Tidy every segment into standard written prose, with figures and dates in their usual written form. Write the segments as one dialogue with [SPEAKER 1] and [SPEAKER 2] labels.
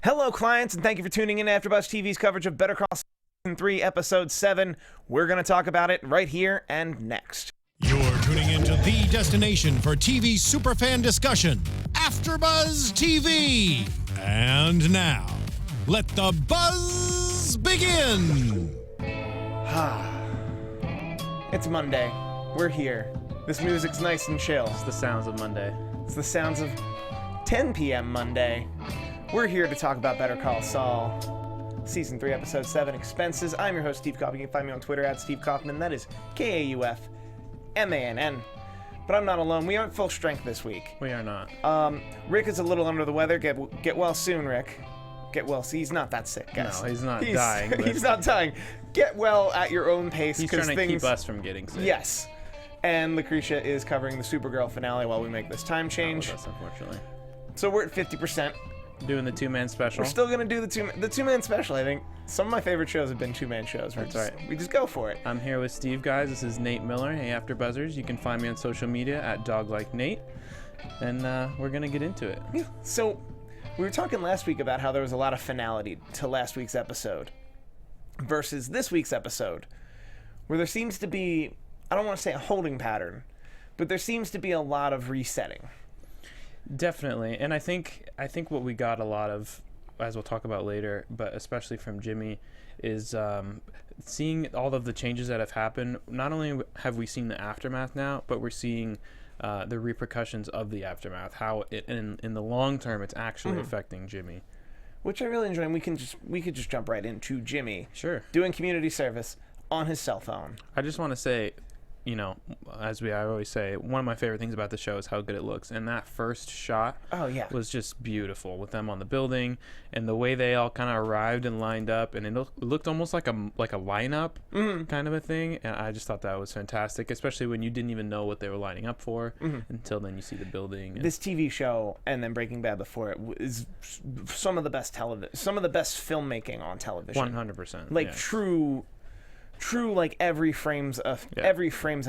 [SPEAKER 1] Hello, clients, and thank you for tuning in to AFTERBUZZ TV's coverage of Better Call Saul Season 3, Episode 7. We're going to talk about it right here and next.
[SPEAKER 2] You're tuning into the destination for TV superfan discussion, AFTERBUZZ TV. And now, let the buzz begin.
[SPEAKER 1] It's Monday. We're here. This music's nice and chill.
[SPEAKER 3] It's the sounds of Monday.
[SPEAKER 1] It's the sounds of 10 p.m. Monday. We're here to talk about Better Call Saul, Season 3, Episode 7, Expenses. I'm your host, Steve Kaufmann. You can find me on Twitter at Steve Kaufmann. That is Kaufmann. But I'm not alone. We aren't full strength this week.
[SPEAKER 3] We are not.
[SPEAKER 1] Rick is a little under the weather. Get well soon, Rick. Get well. See, he's not that sick, guys.
[SPEAKER 3] No, he's not dying. But
[SPEAKER 1] he's not dying. Get well at your own pace.
[SPEAKER 3] he's trying to keep us from getting sick.
[SPEAKER 1] Yes. And Lucretia is covering the Supergirl finale while we make this time change.
[SPEAKER 3] Not with us, unfortunately.
[SPEAKER 1] So we're at 50%.
[SPEAKER 3] Doing the two-man special.
[SPEAKER 1] We're still going to do the two-man special, I think. Some of my favorite shows have been two-man shows.
[SPEAKER 3] That's right.
[SPEAKER 1] We just go for it.
[SPEAKER 3] I'm here with Steve, guys. This is Nate Miller. Hey, AfterBuzzers. You can find me on social media at DogLikeNate. And we're going to get into it.
[SPEAKER 1] Yeah. So we were talking last week about how there was a lot of finality to last week's episode versus this week's episode, where there seems to be, I don't want to say a holding pattern, but there seems to be a lot of resetting.
[SPEAKER 3] Definitely. And I think what we got a lot of, as we'll talk about later, but especially from Jimmy, is seeing all of the changes that have happened. Not only have we seen the aftermath now, but we're seeing the repercussions of the aftermath, how it, in the long term it's actually affecting Jimmy.
[SPEAKER 1] Which I really enjoy, and we could just jump right into Jimmy.
[SPEAKER 3] Sure.
[SPEAKER 1] Doing community service on his cell phone.
[SPEAKER 3] I just want to say, you know, I always say, one of my favorite things about the show is how good it looks. And that first shot was just beautiful with them on the building and the way they all kind of arrived and lined up. And it looked almost like a lineup kind of a thing. And I just thought that was fantastic, especially when you didn't even know what they were lining up for until then you see the building.
[SPEAKER 1] This TV show and then Breaking Bad before it is some of the best filmmaking on television.
[SPEAKER 3] 100%.
[SPEAKER 1] Like
[SPEAKER 3] yes.
[SPEAKER 1] True, like every frame's a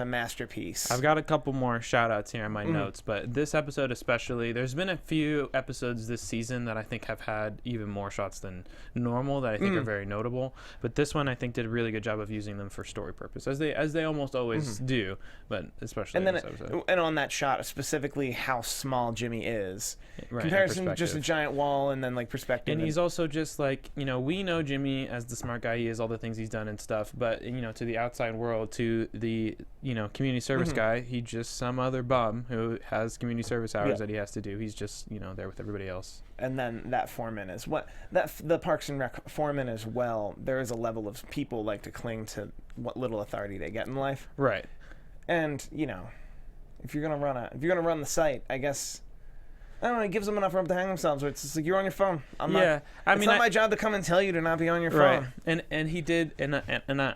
[SPEAKER 1] masterpiece.
[SPEAKER 3] I've got a couple more shout outs here in my notes, but this episode especially, there's been a few episodes this season that I think have had even more shots than normal that I think are very notable, but this one I think did a really good job of using them for story purpose, as they almost always do, but especially
[SPEAKER 1] and then
[SPEAKER 3] this episode.
[SPEAKER 1] And on that shot specifically how small Jimmy is,
[SPEAKER 3] right,
[SPEAKER 1] comparison to just a giant wall, and then like perspective,
[SPEAKER 3] and he's also just like, you know, we know Jimmy as the smart guy he is, all the things he's done and stuff, but you know, to the outside world, to the, you know, community service guy, he's just some other bum who has community service hours that he has to do. He's just, you know, there with everybody else.
[SPEAKER 1] And then that foreman is the Parks and Rec foreman as well. There is a level of people like to cling to what little authority they get in life.
[SPEAKER 3] Right.
[SPEAKER 1] And, you know, if you're gonna run the site, I guess, I don't know, it gives them enough room to hang themselves. Where it's just like, you're on your phone. It's not my job to come and tell you to not be on your phone.
[SPEAKER 3] Right. And he did, and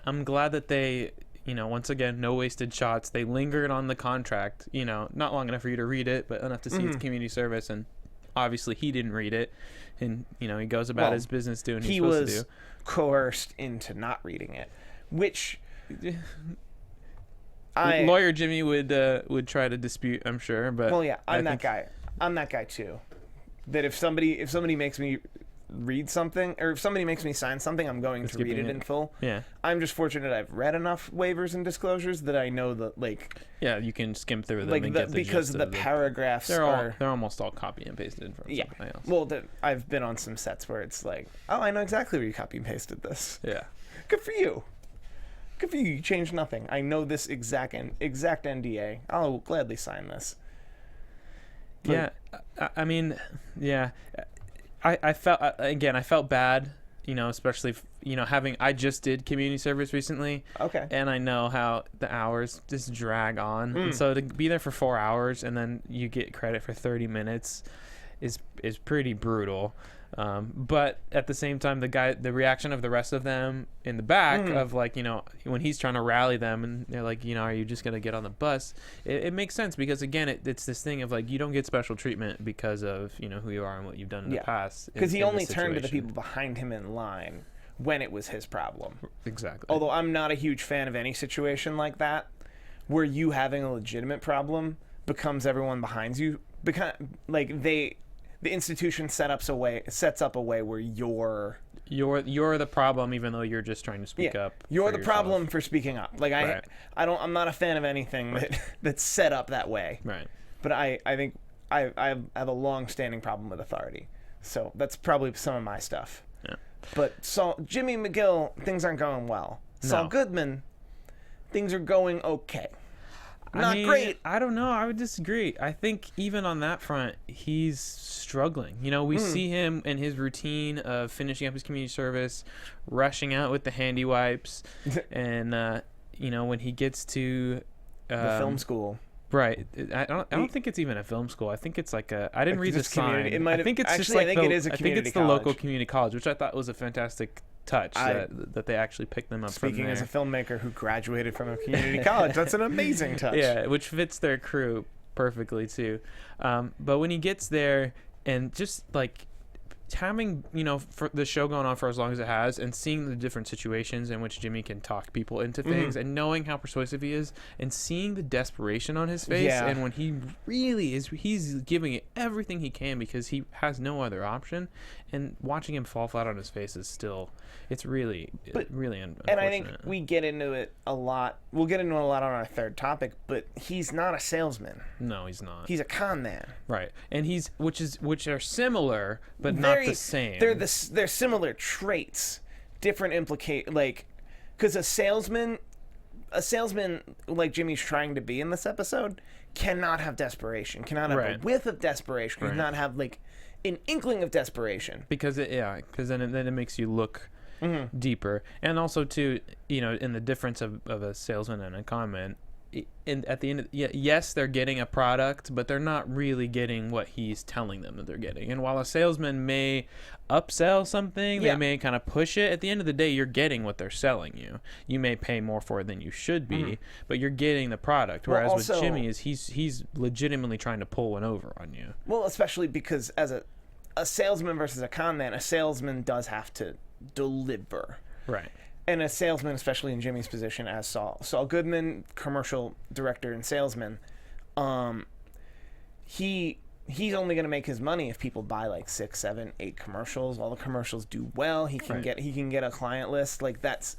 [SPEAKER 3] I'm glad that they, you know, once again, no wasted shots. They lingered on the contract, you know, not long enough for you to read it, but enough to see it's community service. And obviously he didn't read it, and you know, he goes about his business doing what he's supposed to do.
[SPEAKER 1] He was coerced into not reading it, which
[SPEAKER 3] lawyer Jimmy would try to dispute, I'm sure. But
[SPEAKER 1] I'm that guy. I'm that guy too. That if somebody makes me read something, or if somebody makes me sign something, I'm going to read it in full.
[SPEAKER 3] Yeah.
[SPEAKER 1] I'm just fortunate I've read enough waivers and disclosures that I know that, like,
[SPEAKER 3] yeah, you can skim through them,
[SPEAKER 1] like,
[SPEAKER 3] and get the
[SPEAKER 1] because
[SPEAKER 3] gist
[SPEAKER 1] the
[SPEAKER 3] of
[SPEAKER 1] paragraphs
[SPEAKER 3] they're almost all copy and pasted from something else.
[SPEAKER 1] Well, I've been on some sets where it's like, oh, I know exactly where you copy and pasted this.
[SPEAKER 3] Yeah.
[SPEAKER 1] Good for you. Good for you. You changed nothing. I know this exact NDA. I'll gladly sign this.
[SPEAKER 3] Yeah, I mean, yeah, I felt bad, you know, especially, you know, I just did community service recently.
[SPEAKER 1] Okay.
[SPEAKER 3] And I know how the hours just drag on. And so to be there for 4 hours and then you get credit for 30 minutes is pretty brutal. But at the same time, the reaction of the rest of them in the back of, like, you know, when he's trying to rally them and they're like, you know, are you just going to get on the bus? It makes sense because, again, it's this thing of, like, you don't get special treatment because of, you know, who you are and what you've done in the past.
[SPEAKER 1] Because he only turned to the people behind him in line when it was his problem.
[SPEAKER 3] Exactly.
[SPEAKER 1] Although I'm not a huge fan of any situation like that where you having a legitimate problem becomes everyone behind you. Like, they the institution sets up a way where you're
[SPEAKER 3] the problem, even though you're just trying to speak up.
[SPEAKER 1] You're
[SPEAKER 3] for
[SPEAKER 1] the
[SPEAKER 3] yourself.
[SPEAKER 1] problem for speaking up. Like
[SPEAKER 3] Right.
[SPEAKER 1] I'm not a fan of anything that's set up that way.
[SPEAKER 3] Right.
[SPEAKER 1] But I think I have a long-standing problem with authority. So that's probably some of my stuff.
[SPEAKER 3] Yeah.
[SPEAKER 1] But Jimmy McGill, things aren't going well. Saul
[SPEAKER 3] No.
[SPEAKER 1] Goodman, things are going okay. Not
[SPEAKER 3] I mean,
[SPEAKER 1] great.
[SPEAKER 3] I don't know. I would disagree. I think even on that front, he's struggling. You know, we see him in his routine of finishing up his community service, rushing out with the handy wipes, and you know, when he gets to
[SPEAKER 1] The film school.
[SPEAKER 3] Right. I don't think it's even a film school. I think it's like a. I didn't read the
[SPEAKER 1] just community-
[SPEAKER 3] sign.
[SPEAKER 1] it might
[SPEAKER 3] I
[SPEAKER 1] have-
[SPEAKER 3] think it's just
[SPEAKER 1] actually,
[SPEAKER 3] like
[SPEAKER 1] I think
[SPEAKER 3] the,
[SPEAKER 1] it is a
[SPEAKER 3] I think
[SPEAKER 1] community
[SPEAKER 3] it's the local
[SPEAKER 1] college.
[SPEAKER 3] community college, which I thought was a fantastic touch that they actually picked them up from
[SPEAKER 1] Speaking
[SPEAKER 3] there.
[SPEAKER 1] as a filmmaker who graduated from a community college, that's an amazing touch.
[SPEAKER 3] Yeah, which fits their crew perfectly too. But when he gets there and just like having, you know, for the show going on for as long as it has and seeing the different situations in which Jimmy can talk people into things and knowing how persuasive he is and seeing the desperation on his face and when he really is, he's giving it everything he can because he has no other option, and watching him fall flat on his face is still, it's really unfortunate.
[SPEAKER 1] And I think we get into it a lot. We'll get into it a lot on our third topic, but he's not a salesman.
[SPEAKER 3] No, he's not.
[SPEAKER 1] He's a con man.
[SPEAKER 3] Right, and which are similar but not the same.
[SPEAKER 1] They're similar traits, different because a salesman like Jimmy's trying to be in this episode cannot have desperation, cannot have a whiff of desperation, cannot have like an inkling of desperation.
[SPEAKER 3] Because then it makes you look deeper, and also too, you know, in the difference of a salesman and a conmen. And at the end, yes, they're getting a product, but they're not really getting what he's telling them that they're getting. And while a salesman may upsell something, they may kind of push it. At the end of the day, you're getting what they're selling you. You may pay more for it than you should be, but you're getting the product. Whereas with Jimmy, he's legitimately trying to pull one over on you.
[SPEAKER 1] Well, especially because as a salesman versus a con man, a salesman does have to deliver.
[SPEAKER 3] Right.
[SPEAKER 1] And a salesman, especially in Jimmy's position as Saul Goodman, commercial director and salesman, he's only going to make his money if people buy like 6, 7, 8 commercials. All the commercials do well. He can get a client list. Like that's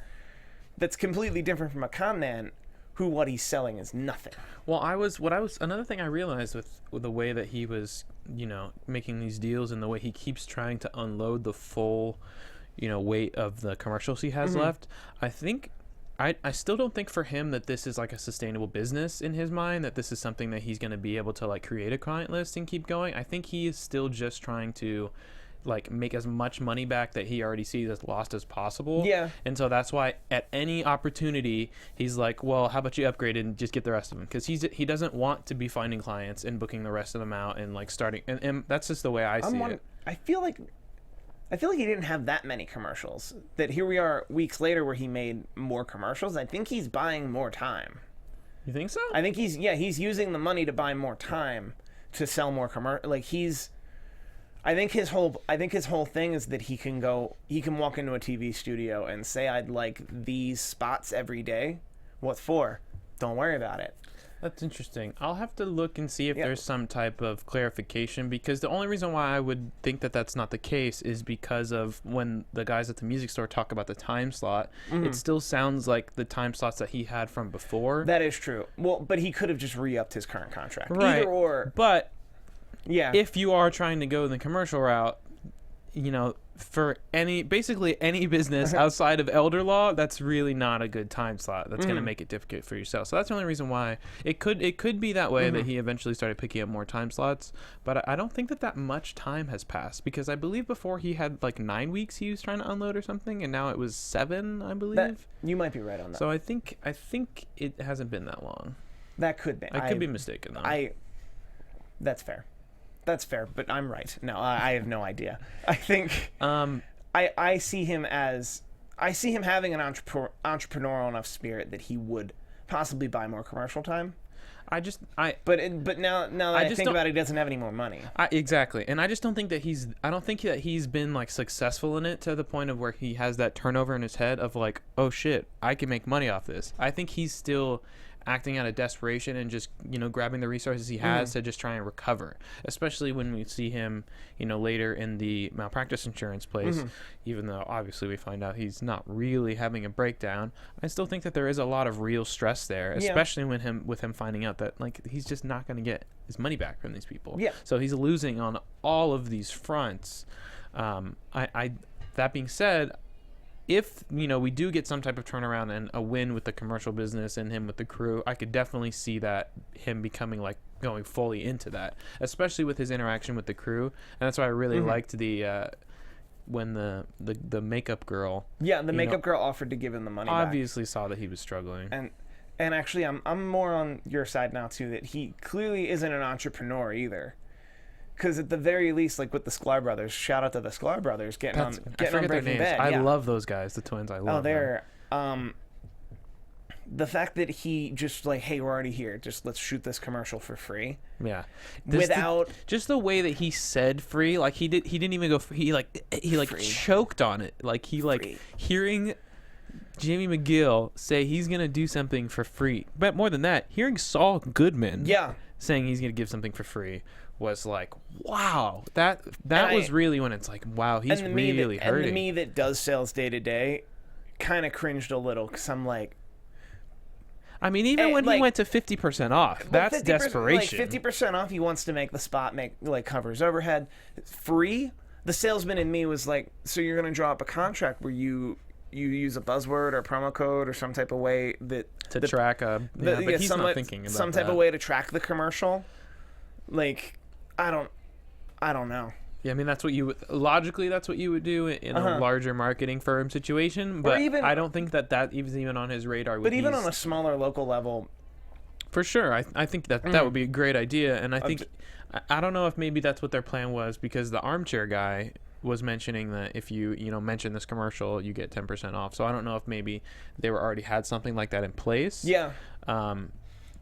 [SPEAKER 1] completely different from a con man, who what he's selling is nothing.
[SPEAKER 3] Well, another thing I realized with the way that he was, you know, making these deals and the way he keeps trying to unload the full, you know, weight of the commercials he has left. I think I still don't think for him that this is like a sustainable business in his mind, that this is something that he's going to be able to like create a client list and keep going. I think he is still just trying to like make as much money back that he already sees as lost as possible. Yeah. And so that's why at any opportunity he's like, well, how about you upgrade and just get the rest of them? Because he doesn't want to be finding clients and booking the rest of them out and like starting, and that's just the way I see it.
[SPEAKER 1] I feel like he didn't have that many commercials. That here we are weeks later where he made more commercials. I think he's buying more time.
[SPEAKER 3] You think so?
[SPEAKER 1] I think he's using the money to buy more time to sell more commercial. Like I think his whole thing is that he can walk into a TV studio and say, I'd like these spots every day. What for? Don't worry about it.
[SPEAKER 3] That's interesting. I'll have to look and see if there's some type of clarification, because the only reason why I would think that that's not the case is because of when the guys at the music store talk about the time slot, it still sounds like the time slots that he had from before.
[SPEAKER 1] That is true. Well, but he could have just re-upped his current contract.
[SPEAKER 3] Right.
[SPEAKER 1] Either or.
[SPEAKER 3] But if you are trying to go the commercial route, you know, for basically any business outside of elder law, that's really not a good time slot. That's going to make it difficult for yourself. So that's the only reason why it could be that way, that he eventually started picking up more time slots. But I don't think that much time has passed, because I believe before he had like 9 weeks he was trying to unload or something, and now it was 7, I believe.
[SPEAKER 1] You might be right on that.
[SPEAKER 3] So I think it hasn't been that long.
[SPEAKER 1] That could be.
[SPEAKER 3] I could be mistaken though.
[SPEAKER 1] That's fair. That's fair, but I'm right. No, I have no idea. I think I see him having an entrepreneurial enough spirit that he would possibly buy more commercial time. But now that I think about it, he doesn't have any more money.
[SPEAKER 3] Exactly, and I just don't think that I don't think that he's been like successful in it to the point of where he has that turnover in his head of like, oh shit, I can make money off this. I think he's still acting out of desperation and just, grabbing the resources he has to just try and recover. Especially when we see him, later in the malpractice insurance place, even though obviously we find out he's not really having a breakdown. I still think that there is a lot of real stress there, especially with him finding out that like he's just not going to get his money back from these people.
[SPEAKER 1] Yeah.
[SPEAKER 3] So he's losing on all of these fronts. That being said, if we do get some type of turnaround and a win with the commercial business and him with the crew, I could definitely see that him becoming like going fully into that, especially with his interaction with the crew. And that's why I really liked the when the makeup girl,
[SPEAKER 1] the makeup girl offered to give him the money
[SPEAKER 3] obviously back. Saw that he was struggling.
[SPEAKER 1] And actually I'm more on your side now too, that he clearly isn't an entrepreneur either. Because at the very least, like with the Sklar brothers, shout out to the Sklar brothers getting on Breaking Bad.
[SPEAKER 3] I love those guys, the twins. I love them.
[SPEAKER 1] The fact that he just like, hey, we're already here, just let's shoot this commercial for free.
[SPEAKER 3] Yeah,
[SPEAKER 1] just
[SPEAKER 3] the way that he said free, like he didn't even go. He choked on it, like he
[SPEAKER 1] free.
[SPEAKER 3] Like hearing Jamie McGill say he's gonna do something for free, but more than that, hearing Saul Goodman saying he's gonna give something for free was like, wow, that was really when it's like, wow, he's really hurting.
[SPEAKER 1] And me that does sales day to day kind of cringed a little, because I'm like,
[SPEAKER 3] I mean, even when he went to 50% off, that's desperation.
[SPEAKER 1] Like 50% off, he wants to make the spot cover his overhead. Free, the salesman in me was like, so you're going to draw up a contract where you use a buzzword or promo code or some type of way
[SPEAKER 3] to track but he's not thinking about
[SPEAKER 1] some type of way to track the commercial. Like, I don't know.
[SPEAKER 3] Yeah, I mean, that's what logically that's what you would do in a larger marketing firm situation, but I don't think that is even on his radar.
[SPEAKER 1] But even on a smaller local level,
[SPEAKER 3] for sure, I think that would be a great idea, and I think I don't know if maybe that's what their plan was, because the armchair guy was mentioning that if you mention this commercial, you get 10% off. So I don't know if maybe they already had something like that in place.
[SPEAKER 1] Yeah.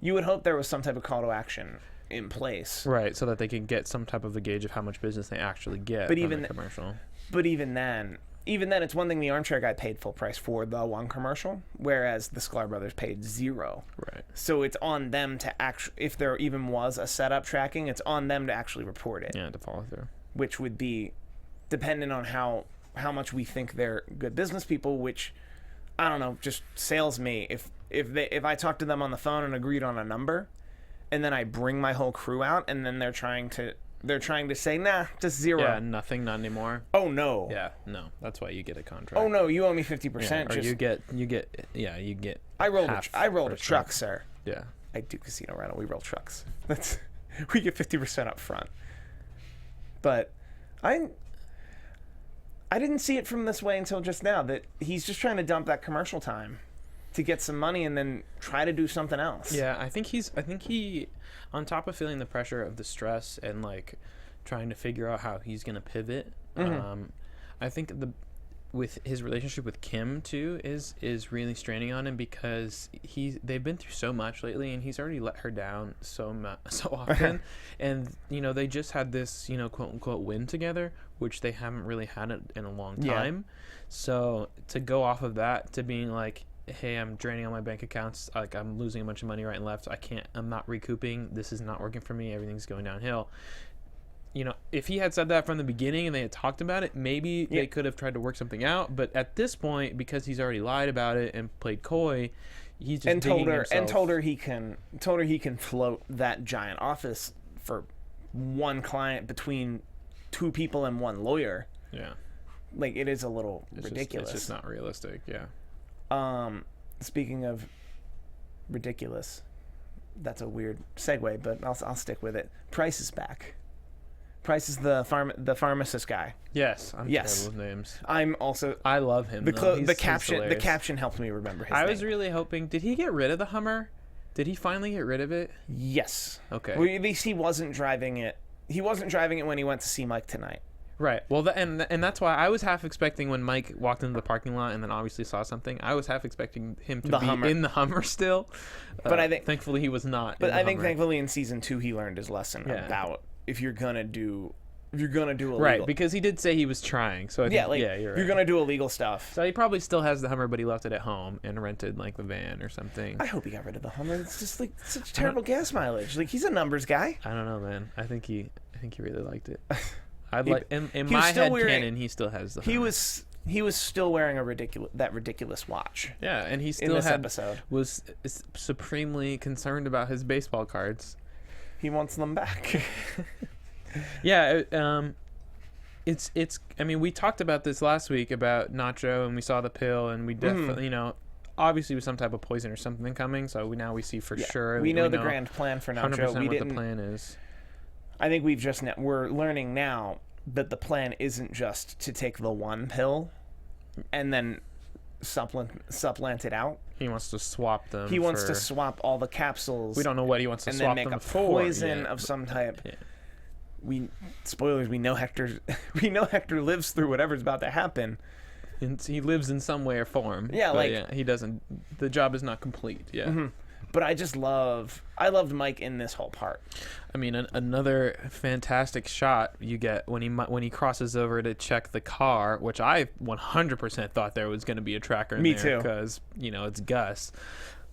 [SPEAKER 1] You would hope there was some type of call to action in place,
[SPEAKER 3] right, so that they can get some type of a gauge of how much business they actually get from the commercial.
[SPEAKER 1] But even then it's one thing the armchair guy paid full price for the one commercial, whereas the Sklar brothers paid $0.
[SPEAKER 3] Right.
[SPEAKER 1] So it's on them to if there even was a setup tracking, it's on them to actually report it.
[SPEAKER 3] Yeah, to follow through.
[SPEAKER 1] Which would be dependent on how much we think they're good business people, which I don't know, just sales me. If I talk to them on the phone and agreed on a number, and then I bring my whole crew out, and then they're trying to say, nah, just $0.
[SPEAKER 3] Yeah, nothing, not anymore.
[SPEAKER 1] Oh no.
[SPEAKER 3] Yeah, no. That's why you get a contract.
[SPEAKER 1] Oh no, you owe me 50%.
[SPEAKER 3] Yeah, or you get.
[SPEAKER 1] I rolled a truck, sir.
[SPEAKER 3] Yeah.
[SPEAKER 1] I do casino rental. We roll trucks. We get 50% up front. But I didn't see it from this way until just now, that he's just trying to dump that commercial time to get some money and then try to do something else.
[SPEAKER 3] Yeah, I think he, on top of feeling the pressure of the stress and like trying to figure out how he's gonna pivot, I think with his relationship with Kim too is really straining on him, because they've been through so much lately, and he's already let her down so often. And they just had this quote unquote win together, which they haven't really had it in a long time. So to go off of that to being like, hey, I'm draining all my bank accounts, like I'm losing a bunch of money right and left, I'm not recouping, this is not working for me, everything's going downhill. If he had said that from the beginning and they had talked about it, maybe they could have tried to work something out. But at this point, because he's already lied about it and played coy, he's just told her he can float that giant office for one client between two people and one lawyer. Yeah,
[SPEAKER 1] like it is a little ridiculous.
[SPEAKER 3] It's just not realistic. Yeah.
[SPEAKER 1] Speaking of ridiculous, that's a weird segue, but I'll stick with it. Price is back. Price is the pharmacist guy.
[SPEAKER 3] Yes, I'm terrible with names.
[SPEAKER 1] I
[SPEAKER 3] love him.
[SPEAKER 1] The caption helped me remember his name.
[SPEAKER 3] I was really hoping. Did he get rid of the Hummer? Did he finally get rid of it?
[SPEAKER 1] Yes.
[SPEAKER 3] Okay.
[SPEAKER 1] Well, at least he wasn't driving it. He wasn't driving it when he went to see Mike tonight.
[SPEAKER 3] Right. Well, and that's why I was half expecting when Mike walked into the parking lot and then obviously saw something, I was half expecting him to be in the Hummer still.
[SPEAKER 1] But I think
[SPEAKER 3] thankfully he was not.
[SPEAKER 1] But I think thankfully in season 2 he learned his lesson about if you're gonna do if you're gonna do illegal,
[SPEAKER 3] Right, because he did say he was trying. So I think,
[SPEAKER 1] like
[SPEAKER 3] you're right.
[SPEAKER 1] you're gonna do illegal stuff.
[SPEAKER 3] So he probably still has the Hummer, but he left it at home and rented like the van or something.
[SPEAKER 1] I hope he got rid of the Hummer. It's just like such terrible gas mileage. Like he's a numbers guy.
[SPEAKER 3] I don't know, man. I think he really liked it. I'd
[SPEAKER 1] He-
[SPEAKER 3] like in
[SPEAKER 1] he was
[SPEAKER 3] my
[SPEAKER 1] still
[SPEAKER 3] head
[SPEAKER 1] wearing-
[SPEAKER 3] canon, he still has the
[SPEAKER 1] He
[SPEAKER 3] Hummer.
[SPEAKER 1] was still wearing a ridiculous watch.
[SPEAKER 3] Yeah, and he
[SPEAKER 1] in
[SPEAKER 3] still
[SPEAKER 1] this episode.
[SPEAKER 3] was supremely concerned about his baseball cards.
[SPEAKER 1] He wants them back.
[SPEAKER 3] Yeah, it's. I mean, we talked about this last week about Nacho, and we saw the pill, and we definitely, obviously with some type of poison or something coming. So now we see for sure.
[SPEAKER 1] We know the grand plan for
[SPEAKER 3] 100%
[SPEAKER 1] Nacho. We
[SPEAKER 3] what
[SPEAKER 1] didn't.
[SPEAKER 3] the plan is.
[SPEAKER 1] I think we're learning now that the plan isn't just to take the one pill and then supplant it out.
[SPEAKER 3] He wants to swap them.
[SPEAKER 1] He wants to swap all the capsules.
[SPEAKER 3] We don't know what he wants to
[SPEAKER 1] and
[SPEAKER 3] swap
[SPEAKER 1] then make
[SPEAKER 3] them
[SPEAKER 1] a
[SPEAKER 3] for.
[SPEAKER 1] poison
[SPEAKER 3] yet,
[SPEAKER 1] of some type.
[SPEAKER 3] Yeah.
[SPEAKER 1] Spoilers. We know Hector. We know Hector lives through whatever's about to happen.
[SPEAKER 3] And he lives in some way or form.
[SPEAKER 1] Yeah,
[SPEAKER 3] but
[SPEAKER 1] like
[SPEAKER 3] he doesn't. The job is not complete. Yeah.
[SPEAKER 1] But I loved Mike in this whole part.
[SPEAKER 3] I mean, another fantastic shot you get when he crosses over to check the car, which I 100% thought there was going to be a tracker in
[SPEAKER 1] Me
[SPEAKER 3] there
[SPEAKER 1] too.
[SPEAKER 3] because it's Gus.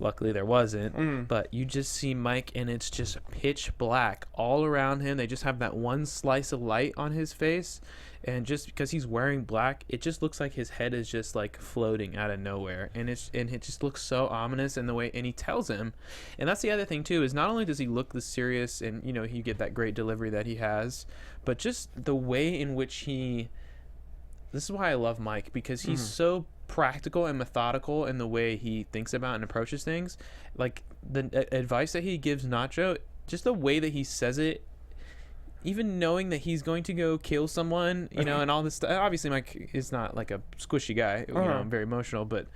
[SPEAKER 3] Luckily there wasn't. But you just see Mike, and it's just pitch black all around him. They just have that one slice of light on his face, and just because he's wearing black, it just looks like his head is just like floating out of nowhere, and it just looks so ominous in the way. And he tells him, and that's the other thing too, is not only does he look this serious, and you get that great delivery that he has, but just the way in which this is why I love Mike, because he's so practical and methodical in the way he thinks about and approaches things. Like the advice that he gives Nacho, just the way that he says it, even knowing that he's going to go kill someone, and all this stuff. Obviously Mike is not like a squishy guy, very emotional, but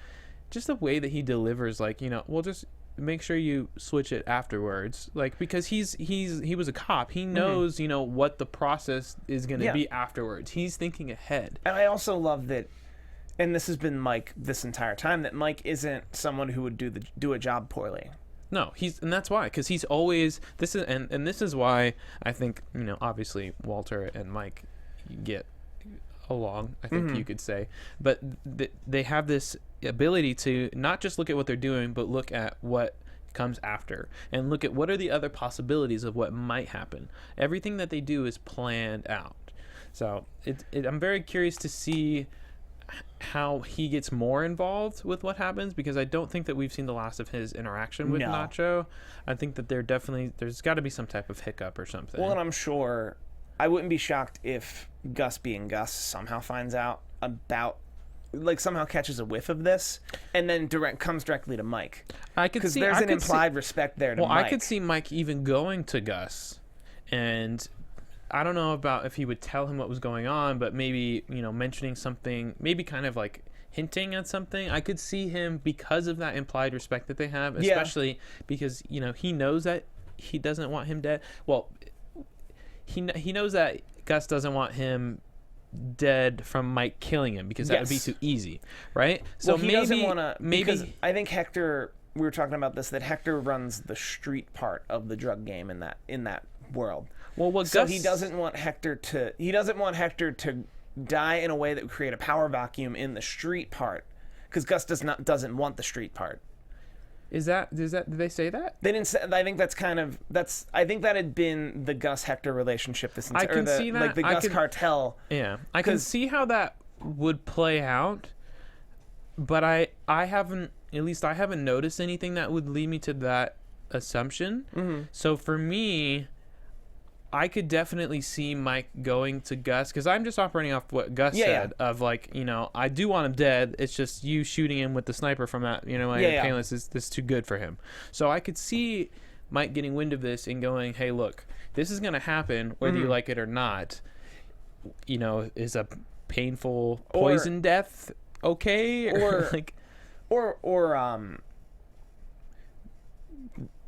[SPEAKER 3] just the way that he delivers, like, well, just make sure you switch it afterwards, like, because he was a cop. He knows what the process is going to be afterwards. He's thinking ahead.
[SPEAKER 1] And I also love that, and this has been Mike this entire time, that Mike isn't someone who would do a job poorly.
[SPEAKER 3] No, and that's why, because he's always this is why I think obviously Walter and Mike get along, I think you could say, but they have this ability to not just look at what they're doing, but look at what comes after, and look at what are the other possibilities of what might happen. Everything that they do is planned out. So I'm very curious to see how he gets more involved with what happens, because I don't think that we've seen the last of his interaction with Nacho. I think that there's got to be some type of hiccup or something.
[SPEAKER 1] Well, and I'm sure I wouldn't be shocked if Gus, being Gus, somehow finds out about, like, somehow catches a whiff of this and then comes directly to Mike. Because there's an implied respect there to Mike.
[SPEAKER 3] Well, I could see Mike even going to Gus, and I don't know about if he would tell him what was going on, but maybe, mentioning something, maybe kind of like hinting at something. I could see him, because of that implied respect that they have, especially because, he knows that he doesn't want him dead. Well, he knows that Gus doesn't want him dead from Mike killing him, because that would be too easy, right? So
[SPEAKER 1] he doesn't want to, because I think Hector, we were talking about this, that Hector runs the street part of the drug game in that world.
[SPEAKER 3] Well,
[SPEAKER 1] he doesn't want Hector to die in a way that would create a power vacuum in the street part, because Gus doesn't want the street part.
[SPEAKER 3] Did they say that?
[SPEAKER 1] They didn't say. I think I think that had been the Gus Hector relationship this entire.
[SPEAKER 3] I can see that.
[SPEAKER 1] Like the Gus cartel.
[SPEAKER 3] Yeah, I can see how that would play out, but I haven't noticed anything that would lead me to that assumption. So for me, I could definitely see Mike going to Gus, because I'm just operating off what Gus said of, like, I do want him dead. It's just you shooting him with the sniper from that, painless is too good for him. So I could see Mike getting wind of this and going, hey, look, this is going to happen whether you like it or not. Is a painful poison death okay?
[SPEAKER 1] Or
[SPEAKER 3] like,
[SPEAKER 1] or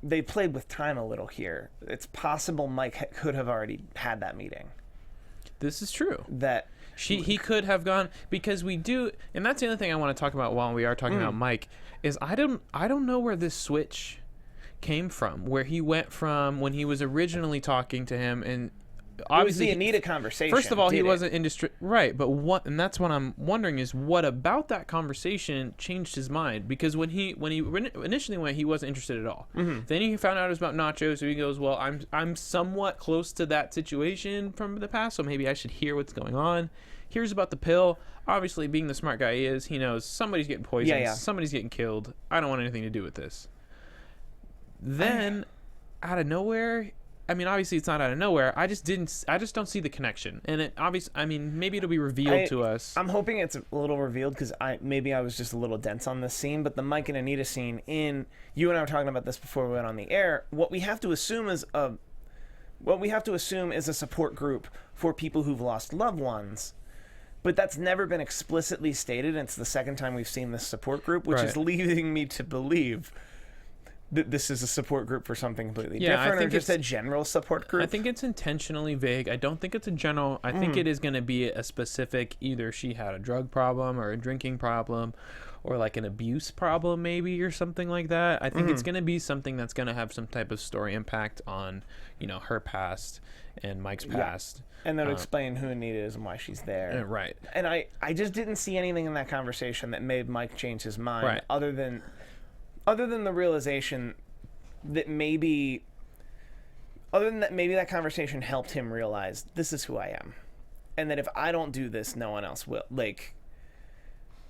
[SPEAKER 1] they played with time a little here. It's possible Mike could have already had that meeting.
[SPEAKER 3] This is true.
[SPEAKER 1] That
[SPEAKER 3] he could have gone, because we do, and that's the other thing I want to talk about while we are talking about Mike, is I don't know where this switch came from, where he went from when he was originally talking to him, and obviously
[SPEAKER 1] it was the Anita conversation.
[SPEAKER 3] First of all, he
[SPEAKER 1] did it?
[SPEAKER 3] wasn't industry right, but what, and that's what I'm wondering is what about that conversation changed his mind? Because when he initially went, he wasn't interested at all.
[SPEAKER 1] Mm-hmm.
[SPEAKER 3] Then he found out it was about Nacho, so he goes, "Well, I'm somewhat close to that situation from the past, so maybe I should hear what's going on." Here's about the pill. Obviously, being the smart guy he is, he knows somebody's getting poisoned, somebody's getting killed. I don't want anything to do with this. Then, out of nowhere, I mean, obviously it's not out of nowhere. I just don't see the connection. And it obviously, I mean, maybe it'll be revealed to us.
[SPEAKER 1] I'm hoping it's a little revealed because maybe I was just a little dense on this scene. But the Mike and Anita scene you and I were talking about this before we went on the air. What we have to assume is a support group for people who've lost loved ones. But that's never been explicitly stated. And it's the second time we've seen this support group, which is leading me to believe that this is a support group for something completely different, or just a general support group.
[SPEAKER 3] I think it's intentionally vague. I don't think it's a general. I think it is going to be a specific, either she had a drug problem or a drinking problem or like an abuse problem maybe or something like that. I think it's going to be something that's going to have some type of story impact on, her past and Mike's past.
[SPEAKER 1] And then explain who Anita is and why she's there.
[SPEAKER 3] Right.
[SPEAKER 1] And I just didn't see anything in that conversation that made Mike change his mind, other than the realization that maybe that conversation helped him realize this is who I am, and that if I don't do this, no one else will. Like,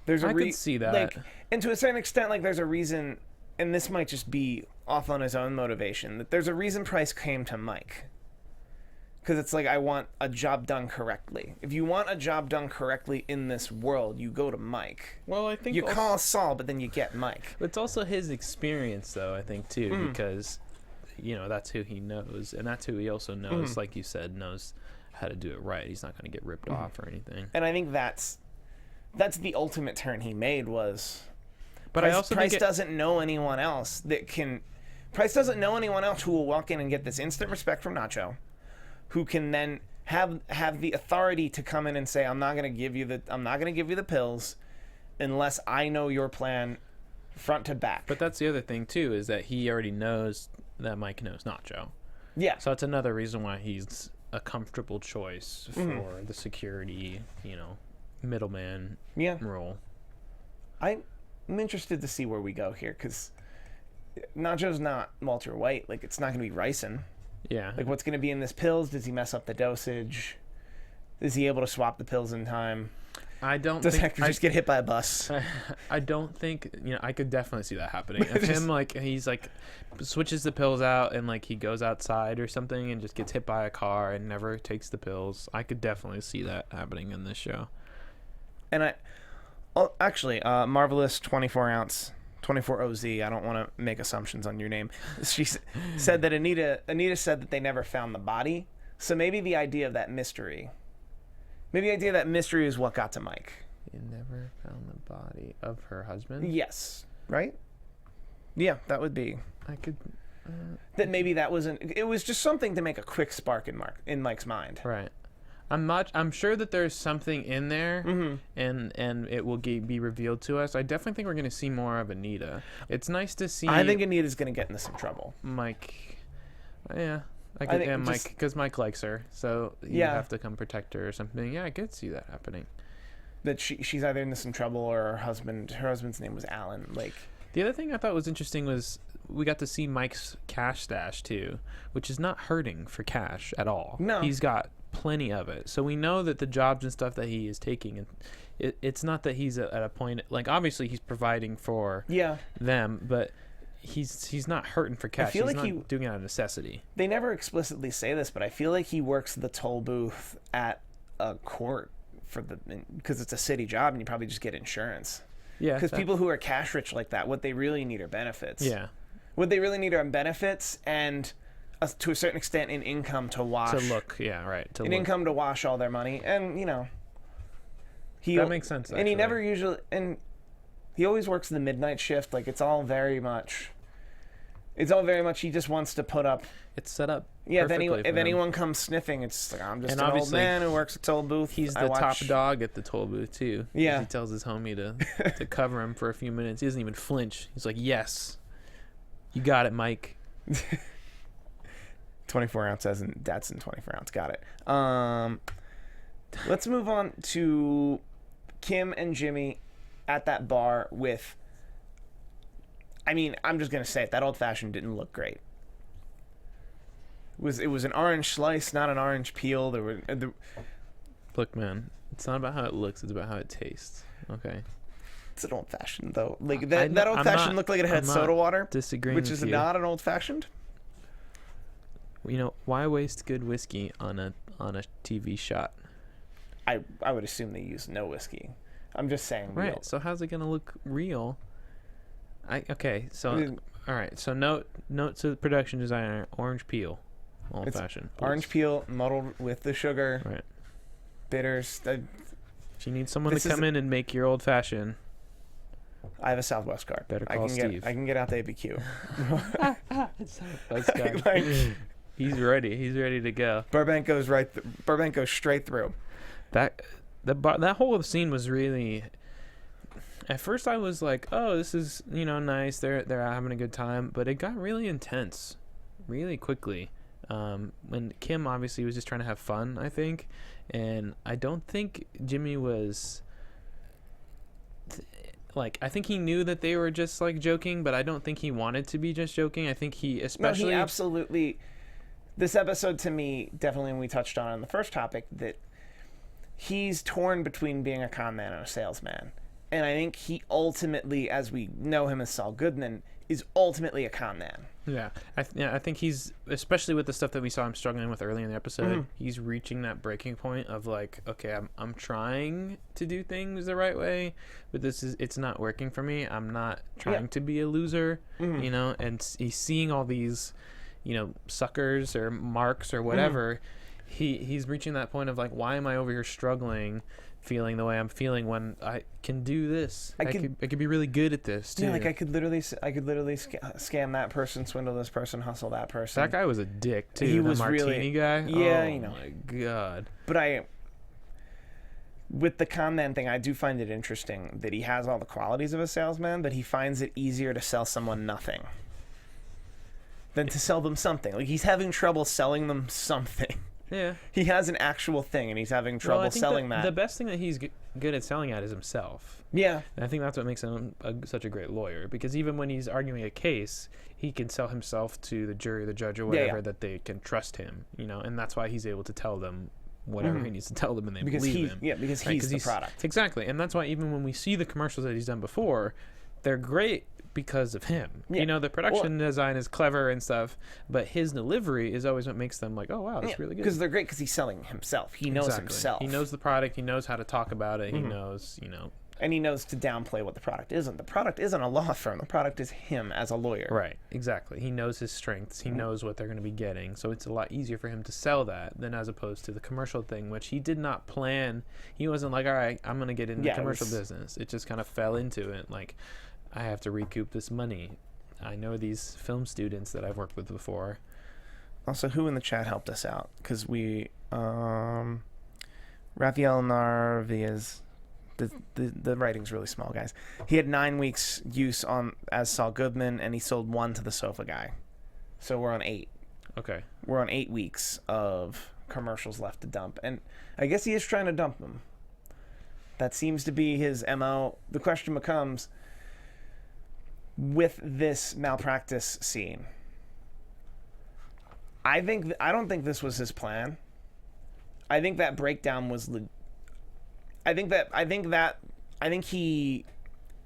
[SPEAKER 1] there's a
[SPEAKER 3] I could see that.
[SPEAKER 1] Like, and to a certain extent, like, there's a reason, and this might just be off on his own motivation, that there's a reason Price came to Mike. Because it's like, I want a job done correctly. If you want a job done correctly in this world, you go to Mike.
[SPEAKER 3] Well, I think
[SPEAKER 1] you call Saul, but then you get Mike.
[SPEAKER 3] It's also his experience, though, I think, too, because, that's who he knows. And that's who he also knows, like you said, knows how to do it right. He's not going to get ripped off or anything.
[SPEAKER 1] And I think that's the ultimate turn he made was...
[SPEAKER 3] But
[SPEAKER 1] Price doesn't know anyone else Price doesn't know anyone else who will walk in and get this instant respect from Nacho, who can then have the authority to come in and say, I'm not going to give you the pills unless I know your plan front to back.
[SPEAKER 3] But that's the other thing too, is that he already knows that Mike knows Nacho.
[SPEAKER 1] Yeah.
[SPEAKER 3] So that's another reason why he's a comfortable choice for the security, middleman role. I'm
[SPEAKER 1] interested to see where we go here, because Nacho's not Walter White. Like, it's not going to be ricin.
[SPEAKER 3] Yeah.
[SPEAKER 1] Like, what's going to be in this pills? Does he mess up the dosage? Is he able to swap the pills in time? Does Hector just get hit by a bus?
[SPEAKER 3] I don't think, I could definitely see that happening. Of him, like, he's like, switches the pills out and, like, he goes outside or something and just gets hit by a car and never takes the pills. I could definitely see that happening in this show.
[SPEAKER 1] And actually, Marvelous 24 OZ, I don't want to make assumptions on your name. She said that Anita said that they never found the body. So maybe the idea of that mystery is what got to Mike.
[SPEAKER 3] You never found the body of her husband?
[SPEAKER 1] Yes. Right? Yeah, that would be.
[SPEAKER 3] I could...
[SPEAKER 1] that maybe that wasn't... It was just something to make a quick spark in Mike's mind.
[SPEAKER 3] Right. I'm sure that there's something in there, and it will be revealed to us. I definitely think we're going to see more of Anita. It's nice to see...
[SPEAKER 1] I think Anita's going to get into some trouble.
[SPEAKER 3] Mike... Yeah. Mike, because Mike likes her, so you have to come protect her or something. Yeah, I could see that happening.
[SPEAKER 1] That she's either into some trouble or her husband's name was Alan. Like,
[SPEAKER 3] the other thing I thought was interesting was we got to see Mike's cash stash too, which is not hurting for cash at all.
[SPEAKER 1] No,
[SPEAKER 3] he's got plenty of it. So we know that the jobs and stuff that he is taking, and it's not that he's at a point, like, obviously he's providing for them, but he's not hurting for cash. He's not doing it out of necessity.
[SPEAKER 1] They never explicitly say this, but I feel like he works the toll booth at a court because it's a city job and you probably just get insurance. Yeah. Because people who are cash rich like that, what they really need are benefits.
[SPEAKER 3] Yeah.
[SPEAKER 1] What they really need are benefits and to a certain extent an income to wash. Income to wash all their money, and
[SPEAKER 3] that makes sense.
[SPEAKER 1] And he always works the midnight shift. Like, it's all very much he just wants to put up.
[SPEAKER 3] It's set up.
[SPEAKER 1] Yeah, if anyone comes sniffing, it's like, I'm just an old man who works at toll booth.
[SPEAKER 3] He's the top dog at the toll booth too.
[SPEAKER 1] Yeah.
[SPEAKER 3] He tells his homie to cover him for a few minutes. He doesn't even flinch. He's like, yes, you got it, Mike.
[SPEAKER 1] 24 ounce as in that's in 24 ounce. Got it. Let's move on to Kim and Jimmy at that bar with, I mean, I'm just going to say it. That old fashioned didn't look great. It was an orange slice, not an orange peel.
[SPEAKER 3] Look, man, it's not about how it looks. It's about how it tastes. Okay.
[SPEAKER 1] It's an old fashioned though. Like that old fashioned looked like it had soda water,
[SPEAKER 3] disagreeing
[SPEAKER 1] which
[SPEAKER 3] with
[SPEAKER 1] is
[SPEAKER 3] you.
[SPEAKER 1] not an old fashioned.
[SPEAKER 3] You know, why waste good whiskey on a TV shot?
[SPEAKER 1] I would assume they use no whiskey. I'm just saying.
[SPEAKER 3] Right.
[SPEAKER 1] Real.
[SPEAKER 3] So how's it gonna look real? So all right. So note to the production designer: orange peel, old fashioned.
[SPEAKER 1] Orange peel muddled with the sugar.
[SPEAKER 3] Right.
[SPEAKER 1] Bitters.
[SPEAKER 3] If you need someone to come in and make your old fashioned,
[SPEAKER 1] I have a Southwest card.
[SPEAKER 3] Better call Steve.
[SPEAKER 1] I can get out the ABQ.
[SPEAKER 3] He's ready. He's ready to go.
[SPEAKER 1] Burbank goes Burbank goes straight through.
[SPEAKER 3] That whole scene was really. At first, I was like, "Oh, this is nice. They're having a good time," but it got really intense, really quickly. When Kim obviously was just trying to have fun, I think, and I don't think Jimmy was. I think he knew that they were just joking, but I don't think he wanted to be just joking. I think he especially.
[SPEAKER 1] No, he absolutely. This episode to me, definitely when we touched on the first topic, that he's torn between being a con man and a salesman. And I think he ultimately, as we know him as Saul Goodman, is ultimately a con man.
[SPEAKER 3] Yeah. I think he's, especially with the stuff that we saw him struggling with early in the episode, he's reaching that breaking point of okay, I'm trying to do things the right way, but it's not working for me. I'm not trying to be a loser, and he's seeing all these, suckers or marks or whatever. He's reaching that point of why am I over here struggling, feeling the way I'm feeling when I can do this? I could be really good at this too.
[SPEAKER 1] Yeah, I could literally scam that person, swindle this person, hustle that person.
[SPEAKER 3] That guy was a dick too.
[SPEAKER 1] He
[SPEAKER 3] the
[SPEAKER 1] was
[SPEAKER 3] martini
[SPEAKER 1] really
[SPEAKER 3] guy.
[SPEAKER 1] Yeah,
[SPEAKER 3] oh my god.
[SPEAKER 1] But with the con man thing, I do find it interesting that he has all the qualities of a salesman, but he finds it easier to sell someone nothing than to sell them something. He's having trouble selling them something.
[SPEAKER 3] Yeah.
[SPEAKER 1] He has an actual thing, and he's having trouble selling that.
[SPEAKER 3] The best thing that he's good at selling at is himself.
[SPEAKER 1] Yeah.
[SPEAKER 3] And I think that's what makes him such a great lawyer, because even when he's arguing a case, he can sell himself to the jury, the judge, or whatever, that they can trust him, and that's why he's able to tell them whatever he needs to tell them, and they believe him.
[SPEAKER 1] Yeah, because he's the product.
[SPEAKER 3] Exactly. And that's why even when we see the commercials that he's done before, they're great because of him.
[SPEAKER 1] Yeah.
[SPEAKER 3] The production design is clever and stuff, but his delivery is always what makes them oh wow, that's really good.
[SPEAKER 1] Because they're great because he's selling himself. He knows himself.
[SPEAKER 3] He knows the product. He knows how to talk about it. He knows,
[SPEAKER 1] And he knows to downplay what the product isn't. The product isn't a law firm. The product is him as a lawyer.
[SPEAKER 3] Right, exactly. He knows his strengths. He knows what they're going to be getting. So it's a lot easier for him to sell that than as opposed to the commercial thing, which he did not plan. He wasn't all right, I'm going to get into the commercial business. It just kind of fell into it. I have to recoup this money. I know these film students that I've worked with before.
[SPEAKER 1] Also, who in the chat helped us out? Because we, Rafael Narvaez, the writing's really small, guys. He had 9 weeks use as Saul Goodman, and he sold 1 to the sofa guy. So we're on 8.
[SPEAKER 3] Okay.
[SPEAKER 1] We're on 8 weeks of commercials left to dump. And I guess he is trying to dump them. That seems to be his MO. The question becomes, with this malpractice scene, I don't think this was his plan. I think that breakdown was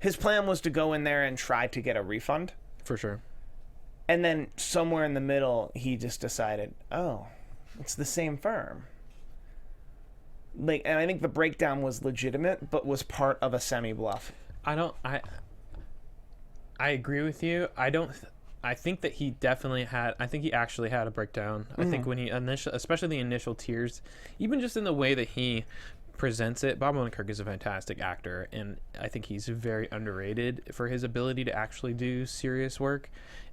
[SPEAKER 1] his plan was to go in there and try to get a refund.
[SPEAKER 3] For sure.
[SPEAKER 1] And then somewhere in the middle, he just decided, oh, it's the same firm. And I think the breakdown was legitimate, but was part of a semi-bluff.
[SPEAKER 3] I agree with you. I think that he definitely had. I think he actually had a breakdown. I think when he especially the initial tears, even just in the way that he presents it. Bob Odenkirk is a fantastic actor, and I think he's very underrated for his ability to actually do serious work.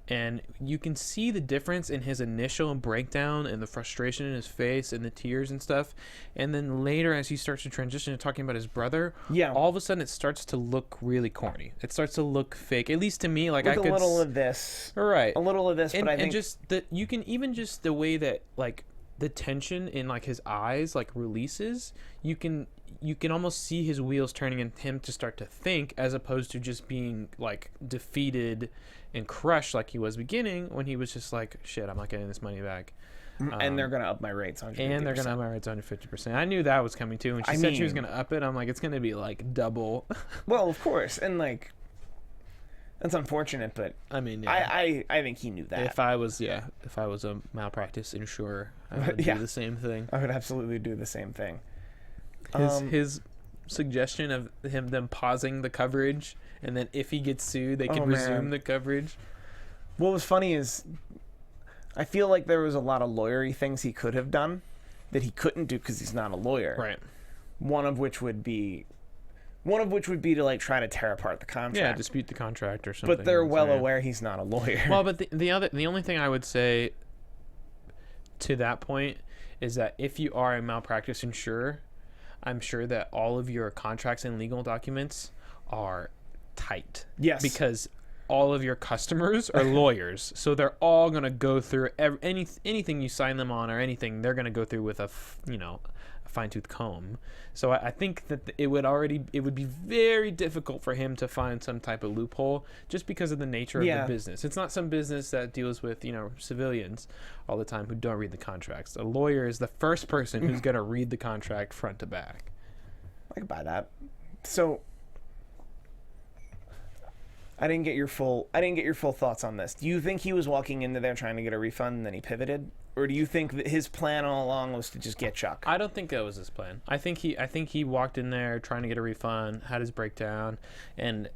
[SPEAKER 3] And you can see the difference in his initial breakdown and the frustration in his face and the tears and stuff. And then later, as he starts to transition to talking about his brother, all of a sudden it starts to look really corny. It starts to look fake, at least to me. Like,
[SPEAKER 1] with
[SPEAKER 3] I could
[SPEAKER 1] a little of this,
[SPEAKER 3] right? A
[SPEAKER 1] little of this, but I think
[SPEAKER 3] just that you can even just the way that like the tension in like his eyes like releases. You can almost see his wheels turning and him to start to think, as opposed to just being like defeated and crushed like he was beginning, when he was just like, shit, I'm not getting this money back.
[SPEAKER 1] And they're going to up my rates 150%.
[SPEAKER 3] And they're going to up my rates 150%. I knew that was coming too. When she said she was going to up it, I'm like, it's going to be like double.
[SPEAKER 1] Well, of course. And like, that's unfortunate, but
[SPEAKER 3] I mean,
[SPEAKER 1] I think he knew that.
[SPEAKER 3] If I was a malpractice insurer, I would do the same thing.
[SPEAKER 1] I would absolutely do the same thing.
[SPEAKER 3] His suggestion of them pausing the coverage, and then if he gets sued, they can resume the coverage.
[SPEAKER 1] What was funny is, I feel like there was a lot of lawyery things he could have done that he couldn't do because he's not a lawyer.
[SPEAKER 3] Right.
[SPEAKER 1] One of which would be to like try to tear apart the contract.
[SPEAKER 3] Yeah, dispute the contract or something.
[SPEAKER 1] But they're well aware he's not a lawyer.
[SPEAKER 3] Well, but the only thing I would say to that point is that if you are a malpractice insurer, I'm sure that all of your contracts and legal documents are tight.
[SPEAKER 1] Yes.
[SPEAKER 3] Because all of your customers are lawyers, so they're all going to go through anything you sign them on or anything. They're going to go through with a fine-tooth comb. So I think that it would be very difficult for him to find some type of loophole, just because of the nature of the business. It's not some business that deals with civilians all the time who don't read the contracts. A lawyer is the first person who's going to read the contract front to back.
[SPEAKER 1] I can buy that. So I didn't get your full thoughts on this. Do you think he was walking into there trying to get a refund and then he pivoted? Or do you think that his plan all along was to just get Chuck?
[SPEAKER 3] I don't think that was his plan. I think he walked in there trying to get a refund, had his breakdown, and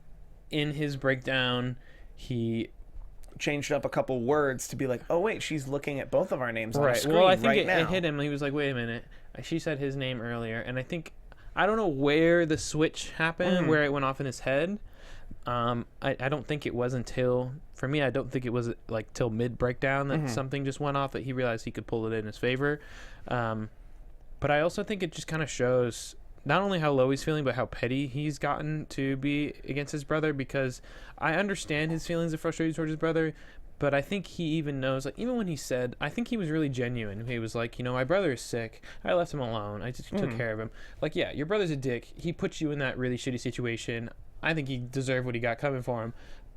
[SPEAKER 3] in his breakdown, he
[SPEAKER 1] changed up a couple words to be like, oh wait, she's looking at both of our names on the screen.
[SPEAKER 3] Well, I think
[SPEAKER 1] it
[SPEAKER 3] hit him. He was like, wait a minute. She said his name earlier, and I don't know where the switch happened, where it went off in his head. I don't think it was until, for me, I don't think it was like till mid breakdown that something just went off, that he realized he could pull it in his favor. But I also think it just kind of shows not only how low he's feeling, but how petty he's gotten to be against his brother, because I understand his feelings of frustration towards his brother, but I think he even knows, like, even when he said, I think he was really genuine. He was like, my brother is sick. I left him alone. I just took care of him. Like, yeah, your brother's a dick. He put you in that really shitty situation. I think he deserved what he got coming for him.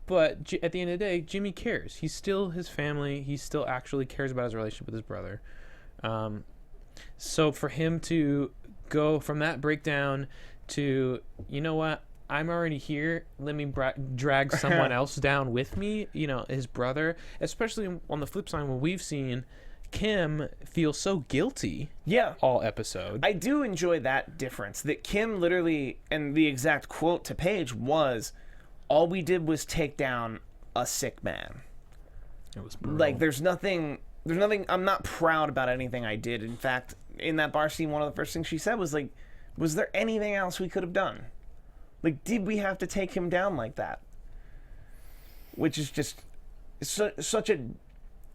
[SPEAKER 3] But at the end of the day, Jimmy cares. He's still his family. He still actually cares about his relationship with his brother. So for him to go from that breakdown to, you know what, I'm already here, let me drag someone else down with me, his brother, especially on the flip side when we've seen Kim feel so guilty all episode.
[SPEAKER 1] I do enjoy that difference, that Kim literally, and the exact quote to Paige was, all we did was take down a sick man.
[SPEAKER 3] It was brutal.
[SPEAKER 1] Like, there's nothing, I'm not proud about anything I did. In fact, in that bar scene, one of the first things she said was like, was there anything else we could have done? Like, did we have to take him down like that? Which is just such a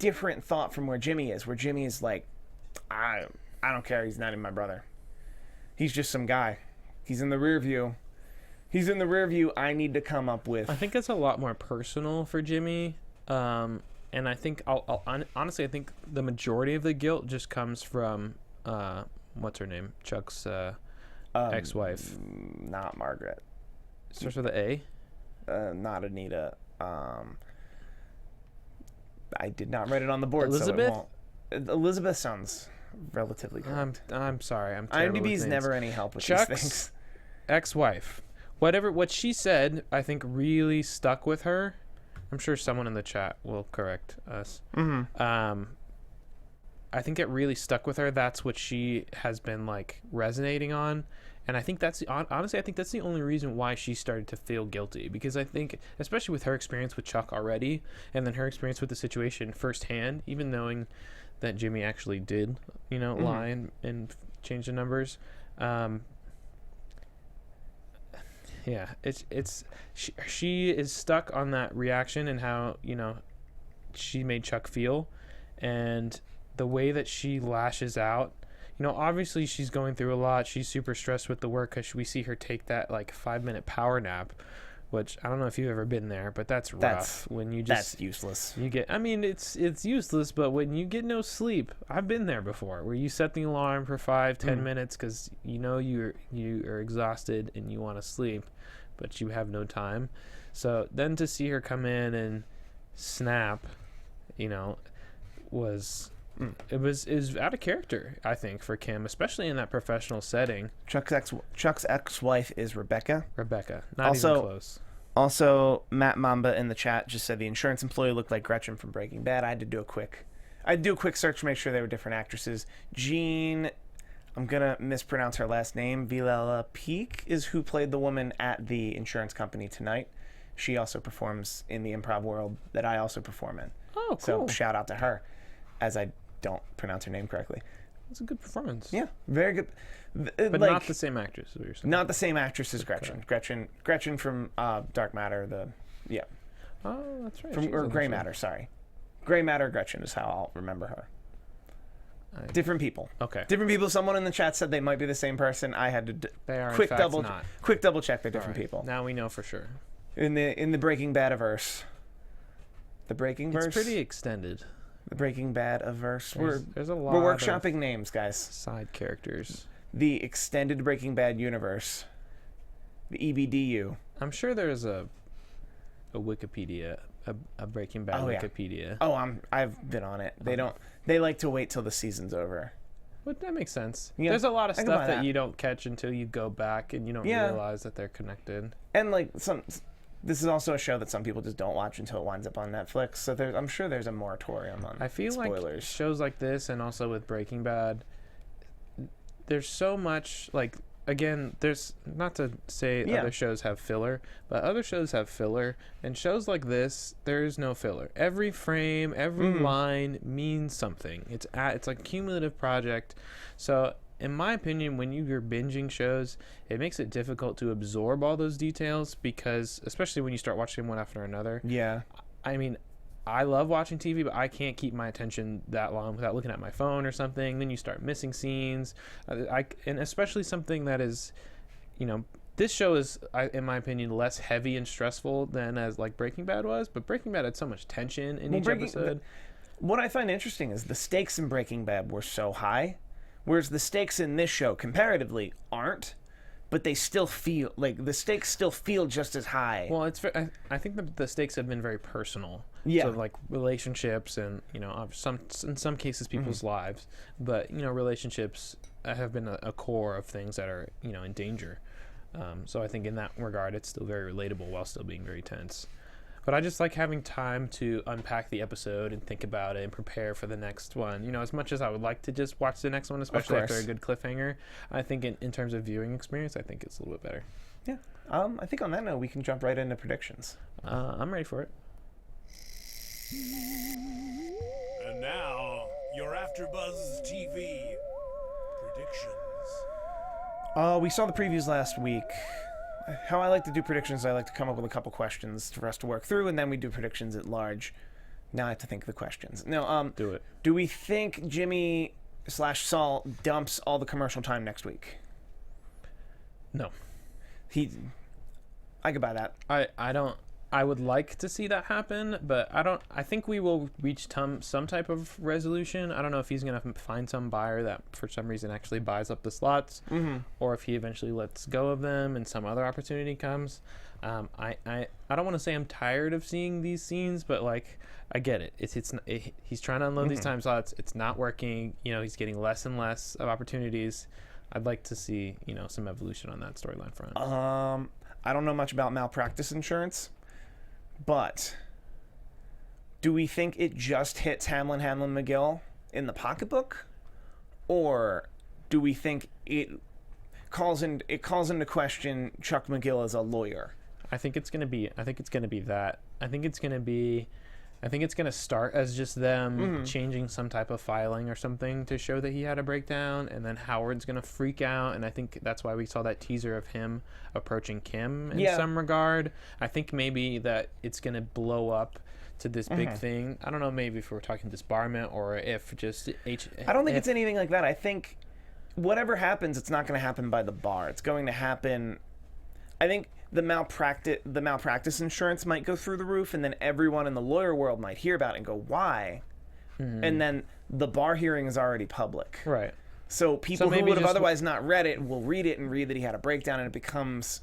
[SPEAKER 1] different thought from where Jimmy is like, I don't care, he's not even my brother. He's just some guy. He's in the rear view. I need to come up with...
[SPEAKER 3] I think it's a lot more personal for Jimmy. And I think, honestly, I think the majority of the guilt just comes from, what's her name? Chuck's ex-wife.
[SPEAKER 1] Not Margaret.
[SPEAKER 3] Starts with an A?
[SPEAKER 1] Not Anita. I did not write it on the board.
[SPEAKER 3] Elizabeth?
[SPEAKER 1] So it won't. Elizabeth sounds relatively correct.
[SPEAKER 3] I'm sorry. I'm terrible with
[SPEAKER 1] IMDb's
[SPEAKER 3] names.
[SPEAKER 1] never any help with
[SPEAKER 3] Chuck's
[SPEAKER 1] these things.
[SPEAKER 3] Ex-wife. What she said, I think really stuck with her. I'm sure someone in the chat will correct us. I think it really stuck with her. That's what she has been like resonating on. And I think honestly, I think that's the only reason why she started to feel guilty, because I think, especially with her experience with Chuck already, and then her experience with the situation firsthand, even knowing that Jimmy actually did, lie and change the numbers, Yeah, she is stuck on that reaction and how, she made Chuck feel, and the way that she lashes out. Obviously she's going through a lot. She's super stressed with the work because we see her take that 5-minute power nap, which I don't know if you've ever been there, but that's rough. That's
[SPEAKER 1] useless.
[SPEAKER 3] It's useless, but when you get no sleep, I've been there before, where you set the alarm for 5-10 minutes because you are exhausted and you want to sleep, but you have no time. So then to see her come in and snap, was out of character, I think, for Kim, especially in that professional setting.
[SPEAKER 1] Chuck's ex-wife is Rebecca.
[SPEAKER 3] Not even close.
[SPEAKER 1] Also, Matt Mamba in the chat just said the insurance employee looked like Gretchen from Breaking Bad. I had to do a quick search to make sure they were different actresses. Jean, I'm gonna mispronounce her last name, Vilela Peak, is who played the woman at the insurance company tonight. She also performs in the improv world that I also perform in.
[SPEAKER 3] Oh, cool.
[SPEAKER 1] So shout out to her, as I don't pronounce her name correctly.
[SPEAKER 3] It's a good performance.
[SPEAKER 1] Yeah, very good.
[SPEAKER 3] But not the same actress, is what you're saying.
[SPEAKER 1] Not the same actress as Gretchen.
[SPEAKER 3] Okay.
[SPEAKER 1] Gretchen from Dark Matter.
[SPEAKER 3] Oh, that's right.
[SPEAKER 1] Or Gray Matter. Sorry, Gray Matter. Gretchen is how I'll remember her. Different people.
[SPEAKER 3] Okay.
[SPEAKER 1] Different people. Someone in the chat said they might be the same person. I had to
[SPEAKER 3] they are
[SPEAKER 1] quick
[SPEAKER 3] in fact not.
[SPEAKER 1] double check. They're different people.
[SPEAKER 3] Now we know for sure.
[SPEAKER 1] In the Breaking Bad-averse. The Breaking Verse.
[SPEAKER 3] It's pretty extended.
[SPEAKER 1] The Breaking Bad-averse.
[SPEAKER 3] There's a lot.
[SPEAKER 1] We're workshopping names, guys.
[SPEAKER 3] Side characters.
[SPEAKER 1] The extended Breaking Bad universe. The EBDU.
[SPEAKER 3] I'm sure there's a Wikipedia, a Breaking Bad Wikipedia.
[SPEAKER 1] Oh, I've been on it. They like to wait till the season's over.
[SPEAKER 3] But that makes sense.
[SPEAKER 1] Yeah,
[SPEAKER 3] there's a lot of
[SPEAKER 1] I can
[SPEAKER 3] stuff
[SPEAKER 1] buy
[SPEAKER 3] that
[SPEAKER 1] that.
[SPEAKER 3] You don't catch until you go back and you don't realize that they're connected.
[SPEAKER 1] And this is also a show that some people just don't watch until it winds up on Netflix. So I'm sure there's a moratorium on
[SPEAKER 3] I feel
[SPEAKER 1] spoilers.
[SPEAKER 3] like shows like this, and also with Breaking Bad, there's so much, again, there's, not to say other shows have filler, but other shows have filler, and shows like this, there is no filler. Every frame, every line means something. It's a cumulative project. So in my opinion, when you're binging shows, it makes it difficult to absorb all those details, because especially when you start watching one after another.
[SPEAKER 1] Yeah.
[SPEAKER 3] I love watching TV, but I can't keep my attention that long without looking at my phone or something. Then you start missing scenes. And especially something that is, this show is, in my opinion, less heavy and stressful than as Breaking Bad was. But Breaking Bad had so much tension in each episode.
[SPEAKER 1] What I find interesting is the stakes in Breaking Bad were so high, whereas the stakes in this show comparatively aren't. But they still feel the stakes still feel just as high.
[SPEAKER 3] Well, I think the stakes have been very personal.
[SPEAKER 1] Yeah.
[SPEAKER 3] So relationships and in some cases people's lives, but relationships have been a core of things that are in danger. So I think in that regard it's still very relatable while still being very tense. But I just like having time to unpack the episode and think about it and prepare for the next one. As much as I would like to just watch the next one, especially after a good cliffhanger, I think in terms of viewing experience, I think it's a little bit better.
[SPEAKER 1] Yeah. I think on that note, we can jump right into predictions.
[SPEAKER 3] I'm ready for it.
[SPEAKER 2] And now, your AFTERBUZZ TV predictions.
[SPEAKER 1] We saw the previews last week. How I like to do predictions, I like to come up with a couple questions for us to work through, and then we do predictions at large. Now I have to think of the questions. Now,
[SPEAKER 3] do it.
[SPEAKER 1] Do we think Jimmy / Saul dumps all the commercial time next week?
[SPEAKER 3] No.
[SPEAKER 1] I could buy that.
[SPEAKER 3] I don't. I would like to see that happen, but I think we will reach some type of resolution. I don't know if he's going to find some buyer that for some reason actually buys up the slots, or if he eventually lets go of them and some other opportunity comes. I don't want to say I'm tired of seeing these scenes, but I get it. He's trying to unload these time slots. It's not working. He's getting less and less of opportunities. I'd like to see some evolution on that storyline front.
[SPEAKER 1] I don't know much about malpractice insurance. But do we think it just hits Hamlin, McGill in the pocketbook, or do we think it calls into question Chuck McGill as a lawyer?
[SPEAKER 3] I think it's gonna be that. I think it's gonna be I think it's going to start as just them changing some type of filing or something to show that he had a breakdown, and then Howard's going to freak out, and I think that's why we saw that teaser of him approaching Kim in some regard. I think maybe that it's going to blow up to this big thing. I don't know, maybe if we're talking disbarment or if just
[SPEAKER 1] I don't think it's anything like that. I think whatever happens, it's not going to happen by the bar. It's going to happen... I think the malpractice insurance might go through the roof, and then everyone in the lawyer world might hear about it and go, why? And then the bar hearing is already public.
[SPEAKER 3] Right.
[SPEAKER 1] So people who would have otherwise not read it will read it and read that he had a breakdown, and it becomes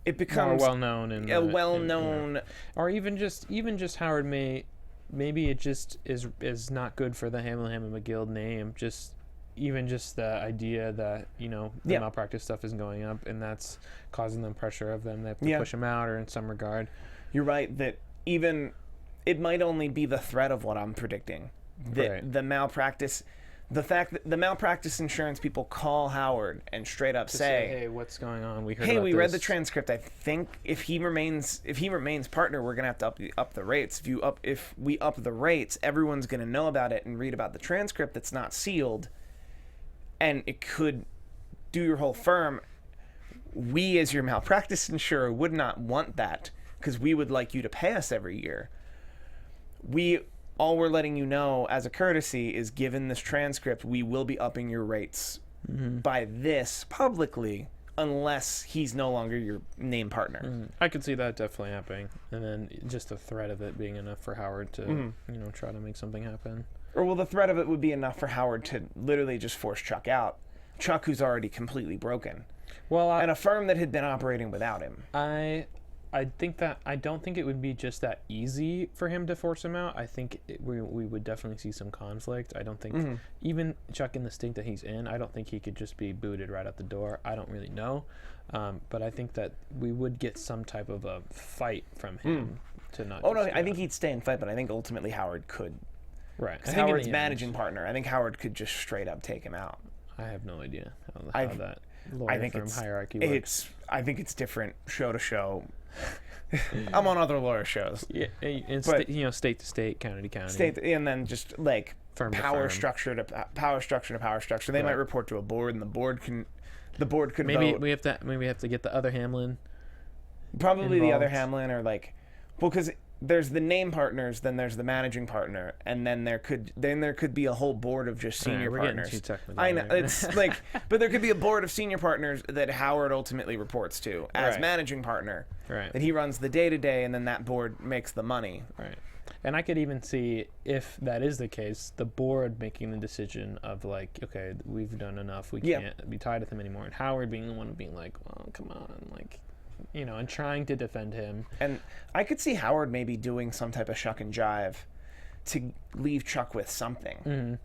[SPEAKER 3] more well-known. And
[SPEAKER 1] well-known.
[SPEAKER 3] Or even just Howard maybe it just is not good for the Hamlingham and McGill name, just the idea that, you know, the malpractice stuff is going up, and that's causing them pressure of them. They have to push them out, or in some regard. You're
[SPEAKER 1] right that even it might only be the threat of what I'm predicting. That the malpractice, the fact that the malpractice insurance people call Howard and straight up say,
[SPEAKER 3] hey, what's going on? We
[SPEAKER 1] read the transcript. I think if he remains partner, we're gonna have to up the rates. If we up the rates, everyone's gonna know about it and read about the transcript that's not sealed. And it could do your whole firm. We, as your malpractice insurer, would not want that, because we would like you to pay us every year. All we're letting you know as a courtesy is, given this transcript, we will be upping your rates by this publicly, unless he's no longer your named partner.
[SPEAKER 3] I could see that definitely happening, and then just the threat of it being enough for Howard to try to make something happen.
[SPEAKER 1] Or, well, the threat of it would be enough for Howard to literally just force Chuck out. Chuck, who's already completely broken.
[SPEAKER 3] Well,
[SPEAKER 1] and a firm that had been operating without him.
[SPEAKER 3] I don't think it would be just that easy for him to force him out. I think we would definitely see some conflict. I don't think even Chuck in the stink that he's in, I don't think he could just be booted right out the door. I don't really know. But I think that we would get some type of a fight from him to not.
[SPEAKER 1] Oh, no, I think he'd stay and fight, but I think ultimately Howard could.
[SPEAKER 3] Right.
[SPEAKER 1] Because Howard's managing partner. I think Howard could just straight up take him out.
[SPEAKER 3] I have no idea how that lawyer firm hierarchy works.
[SPEAKER 1] I think it's different show to show. I'm on other lawyer shows.
[SPEAKER 3] Yeah, and state to state, county to county.
[SPEAKER 1] State, and then just like
[SPEAKER 3] firm
[SPEAKER 1] power structure to power structure. They might report to a board, and the board could
[SPEAKER 3] maybe
[SPEAKER 1] vote.
[SPEAKER 3] we have to get the other Hamlin.
[SPEAKER 1] Probably the other Hamlin, or like, well, because there's the name partners, then there's the managing partner, and then there could be a whole board of just senior partners.
[SPEAKER 3] Getting too technical.
[SPEAKER 1] I know it's like, but there could be a board of senior partners that Howard ultimately reports to as managing partner.
[SPEAKER 3] Right.
[SPEAKER 1] That he runs the day-to-day, and then that board makes the money.
[SPEAKER 3] Right. And I could even see, if that is the case, the board making the decision of like, okay, we've done enough, we can't be tied with him anymore, and Howard being the one being like, well, come on, like, and trying to defend him.
[SPEAKER 1] And I could see Howard maybe doing some type of shuck and jive to leave Chuck with something.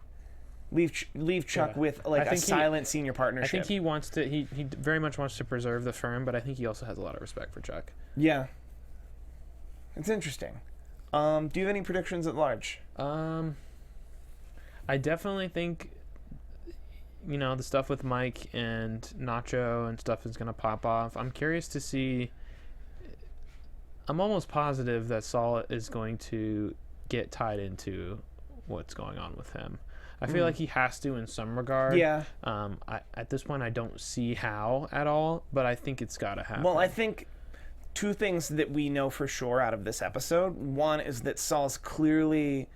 [SPEAKER 1] Leave Chuck with like a silent senior partnership.
[SPEAKER 3] I think he wants to. He very much wants to preserve the firm, but I think he also has a lot of respect for Chuck.
[SPEAKER 1] Yeah, it's interesting. Do you have any predictions at large?
[SPEAKER 3] I definitely think, the stuff with Mike and Nacho and stuff is going to pop off. I'm curious to see. I'm almost positive that Saul is going to get tied into what's going on with him. I feel like he has to in some regard.
[SPEAKER 1] Yeah.
[SPEAKER 3] At this point, I don't see how at all, but I think it's got to happen.
[SPEAKER 1] Well, I think two things that we know for sure out of this episode. One is that Saul's clearly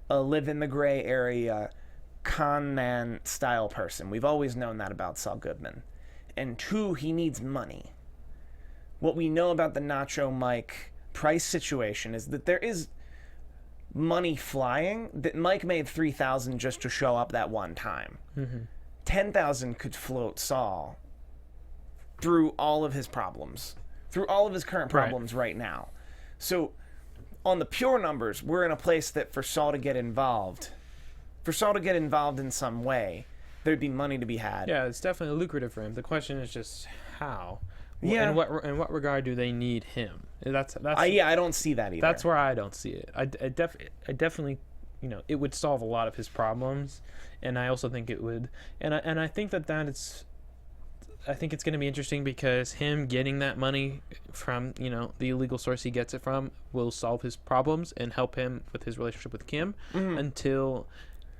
[SPEAKER 1] a live in the gray area, con man style person. We've always known that about Saul Goodman. And two, he needs money. What we know about the Nacho Mike price situation is that there is money flying. That Mike made $3,000 just to show up that one time. $10,000 could float Saul through all of his problems, through all of his current problems right now. So on the pure numbers, we're in a place that for Saul to get involved in some way, there'd be money to be had.
[SPEAKER 3] Yeah, it's definitely lucrative for him. The question is just how.
[SPEAKER 1] Yeah.
[SPEAKER 3] In what regard do they need him? That's
[SPEAKER 1] I don't see that either.
[SPEAKER 3] That's where I don't see it. I definitely, it would solve a lot of his problems, and I also think it would, and I think that is I think it's going to be interesting because him getting that money from, you know, the illegal source he gets it from will solve his problems and help him with his relationship with Kim until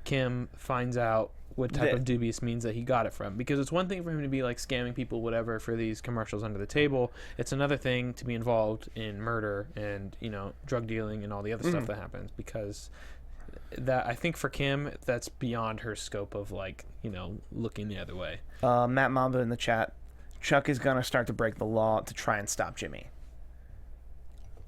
[SPEAKER 3] Kim finds out what type of dubious means that he got it from. Because it's one thing for him to be like scamming people, whatever, for these commercials under the table. It's another thing to be involved in murder and, you know, drug dealing and all the other stuff that happens, because that, I think for Kim, that's beyond her scope of, like, you know, looking the other way.
[SPEAKER 1] Matt Mamba in the chat, Chuck is going to start to break the law to try and stop Jimmy.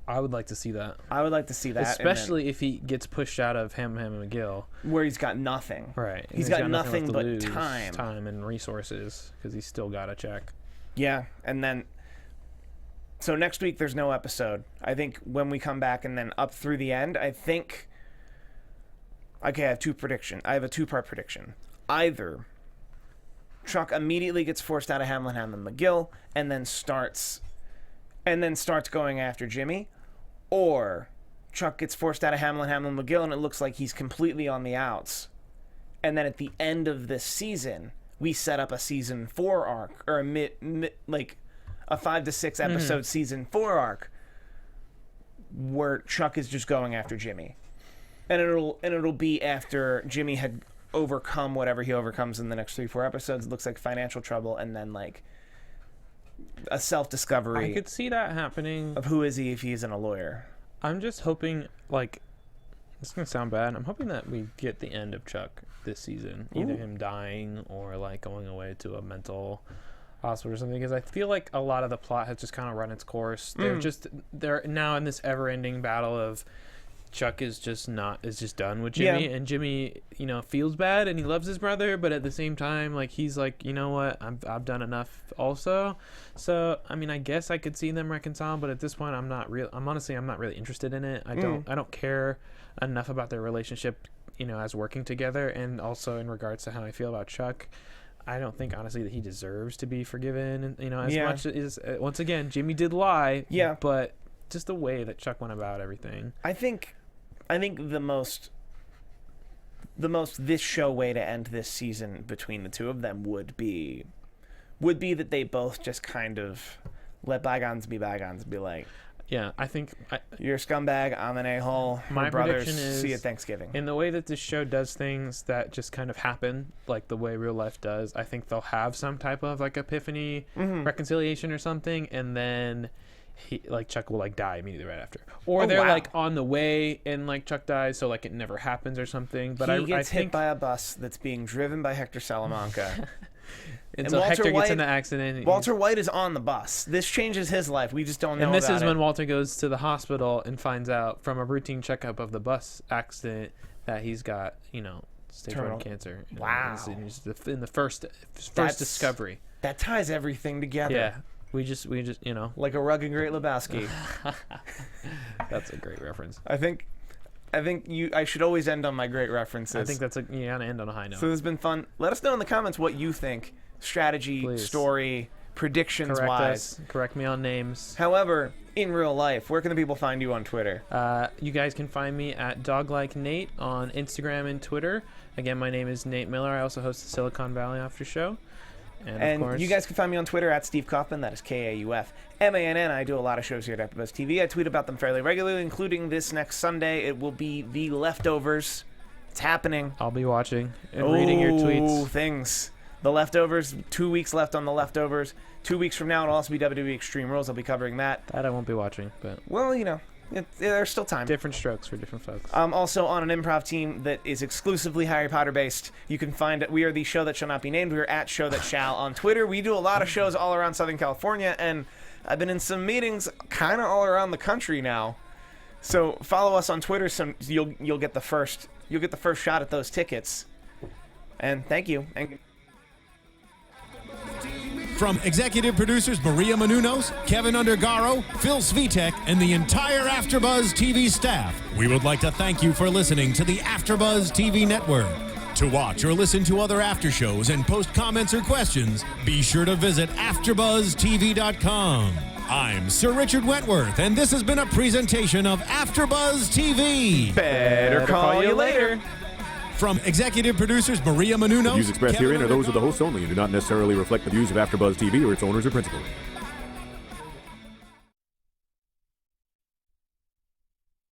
[SPEAKER 3] I would like to see that.
[SPEAKER 1] I would like to see that.
[SPEAKER 3] Especially if he gets pushed out of him and McGill.
[SPEAKER 1] Where he's got nothing.
[SPEAKER 3] Right.
[SPEAKER 1] He's got nothing
[SPEAKER 3] left to
[SPEAKER 1] but
[SPEAKER 3] lose,
[SPEAKER 1] time.
[SPEAKER 3] Time and resources, because he's still got a check.
[SPEAKER 1] Yeah, and then... So next week there's no episode. I think when we come back and then up through the end, I think... Okay, I have a two-part prediction. Either Chuck immediately gets forced out of Hamlin McGill and then starts going after Jimmy, or Chuck gets forced out of Hamlin McGill and it looks like he's completely on the outs. And then at the end of this season, we set up a season 4 arc, or a 5 to 6 episode season 4 arc where Chuck is just going after Jimmy. And it'll be after Jimmy had overcome whatever he overcomes in the next 3-4 episodes. It looks like financial trouble, and then like a self-discovery.
[SPEAKER 3] I could see that happening.
[SPEAKER 1] Of who is he if he isn't a lawyer.
[SPEAKER 3] I'm just hoping, like, this is gonna sound bad. I'm hoping that we get the end of Chuck this season, either him dying or like going away to a mental hospital or something. Because I feel like a lot of the plot has just kind of run its course. They're now in this ever-ending battle of Chuck is just done with Jimmy, and Jimmy, you know, feels bad and he loves his brother, but at the same time, like, he's like, you know what, I've done enough also. So I mean, I guess I could see them reconcile, but at this point, I'm honestly not really interested in it. I don't care enough about their relationship, you know, as working together, and also in regards to how I feel about Chuck. I don't think, honestly, that he deserves to be forgiven, you know, as much as, once again, Jimmy did lie, but just the way that Chuck went about everything. I think the most this show way to end this season between the two of them would be that they both just kind of let bygones be bygones. Be like, yeah, I think
[SPEAKER 1] you're a scumbag, I'm an a-hole.
[SPEAKER 3] My
[SPEAKER 1] brothers,
[SPEAKER 3] prediction is,
[SPEAKER 1] see you at Thanksgiving.
[SPEAKER 3] In the way that this show does things that just kind of happen, like the way real life does, I think they'll have some type of like epiphany, reconciliation or something, and then Chuck will like die immediately right after, or they're like on the way and like Chuck dies, so like it never happens or something. But
[SPEAKER 1] he gets hit by a bus that's being driven by Hector Salamanca,
[SPEAKER 3] and so Hector gets in the accident.
[SPEAKER 1] Walter White is on the bus. This changes his life. We just don't know.
[SPEAKER 3] And this is
[SPEAKER 1] when
[SPEAKER 3] Walter goes to the hospital and finds out from a routine checkup of the bus accident that he's got, you know, stage 1 cancer.
[SPEAKER 1] Wow!
[SPEAKER 3] In the first discovery.
[SPEAKER 1] That ties everything together.
[SPEAKER 3] Yeah. We just, you know,
[SPEAKER 1] like a rugged Great Lebowski.
[SPEAKER 3] That's a great reference.
[SPEAKER 1] I think I should always end on my great references.
[SPEAKER 3] I think you gotta end on a high note.
[SPEAKER 1] So this has been fun. Let us know in the comments what you think. Strategy, story, predictions wise.
[SPEAKER 3] Correct me on names.
[SPEAKER 1] However, in real life, where can the people find you on Twitter?
[SPEAKER 3] You guys can find me at DoglikeNate on Instagram and Twitter. Again, my name is Nate Miller. I also host the Silicon Valley After Show. And of course,
[SPEAKER 1] you guys can find me on Twitter at Steve Kaufmann. That is Kaufmann. I do a lot of shows here at AfterBuzz TV. I tweet about them fairly regularly, including this next Sunday. It will be The Leftovers. It's happening.
[SPEAKER 3] I'll be watching and reading your tweets.
[SPEAKER 1] Things. The Leftovers. 2 weeks left on The Leftovers. 2 weeks from now, it'll also be WWE Extreme Rules. I'll be covering that.
[SPEAKER 3] That I won't be watching, but
[SPEAKER 1] well, you know. There's still time.
[SPEAKER 3] Different strokes for different folks.
[SPEAKER 1] Also on an improv team that is exclusively Harry Potter based. You can find it. We are the Show That Shall Not Be Named. We are at Show That Shall on Twitter. We do a lot of shows all around Southern California, and I've been in some meetings kind of all around the country now. So follow us on Twitter. So you'll get the first shot at those tickets. And thank you. And
[SPEAKER 2] from executive producers Maria Menounos, Kevin Undergaro, Phil Svitek, and the entire AfterBuzz TV staff, we would like to thank you for listening to the AfterBuzz TV network. To watch or listen to other after shows and post comments or questions, be sure to visit AfterBuzzTV.com. I'm Sir Richard Wentworth, and this has been a presentation of AfterBuzz TV.
[SPEAKER 1] Better call you later.
[SPEAKER 2] From executive producers Maria Menounos,
[SPEAKER 4] The views expressed
[SPEAKER 2] Kevin
[SPEAKER 4] herein are those of the
[SPEAKER 2] Undergaro,
[SPEAKER 4] hosts only and do not necessarily reflect the views of AfterBuzz TV or its owners or principals.